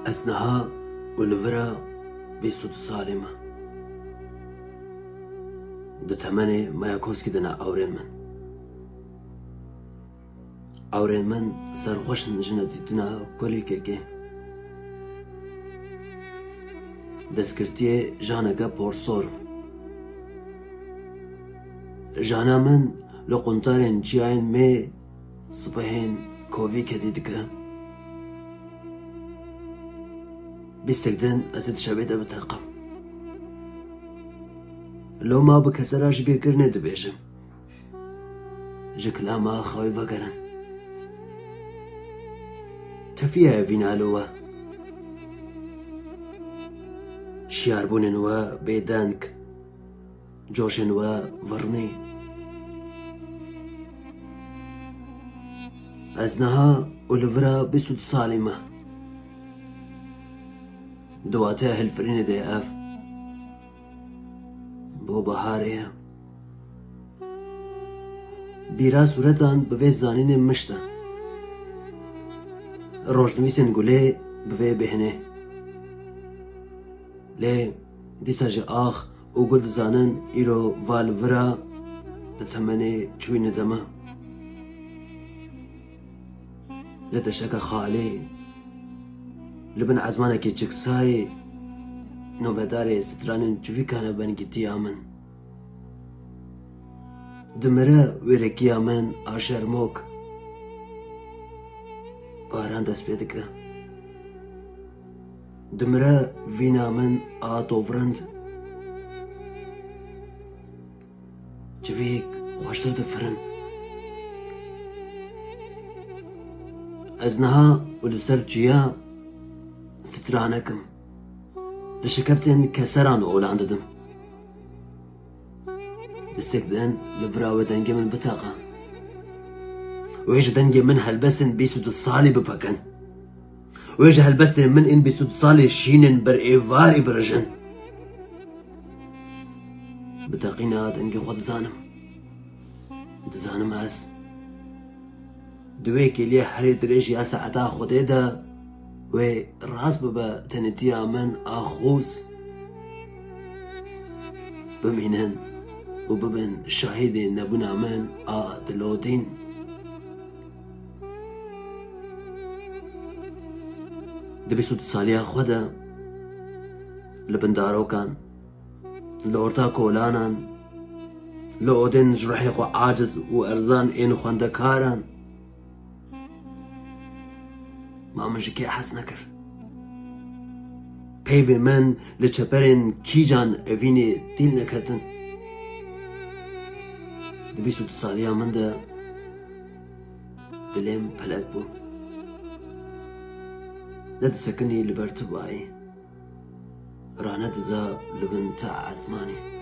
أثناء ولفرا بصوت سالمة دتمنى ما يكوز كدنا أورين من سرخوش نجنا ديتنا كل كيكي دسكرتيه جانكا بورسور جانا من لقنطارين جياين مي صبحين كوفي كديدكا بيستخدن أزد شبيدة بتاقم لو ما بكسراش بيكرني دبيجم جكلا ما خاوي وقرن تفيها فينالوه شياربونن و بيدانك جوشن و ورني أزنها ولفرا بسود سالمة دواتها هالفرين دي اف بو بهاريا بيرا صورتان بوي زانين مشتا روشنويسن قولي بوي بهنه لي ديسا جي آخ وقلت زانن إيرو والفرا دتمني چوي ندما لدشاك خالي لبن عزمانك جكساي نو بداري سترانن چوي كان بنجتي آمن دمرا ويركي آمن آشر موك باران دست بيدك دمرا وينا من آتوفرند جويك خوشتر دفرن ازنها ولسر جيا سترانكم لشكفتن كسران اولان ددم بستكدن لبراوة دنجي من بطاقة ويش دنجي من هلبسن بيسود الصالي ببكن ويجه هلبسه من إن بسود صالي شينن بر إيفاري برجن بتاقينا دنجي خود دزانم هس دويكي ليه حري دريش يا ساعتا خوده دا و راس ببا تنتيا من آخوص بمينن وببن شاهدين نبونا من دلودين دبي سود ساليا خدا لبندارو كان لورتا كولانان لودن جرحي خو عاجز وارزان ان خندكاران ما منجكي حس نكر بيبي من لچپرن كيجان اويني ديل نكتن دبي سود ساليا من ده دلم پلت بو لا تسكني لبرتباي رانا دزا لبنت عزماني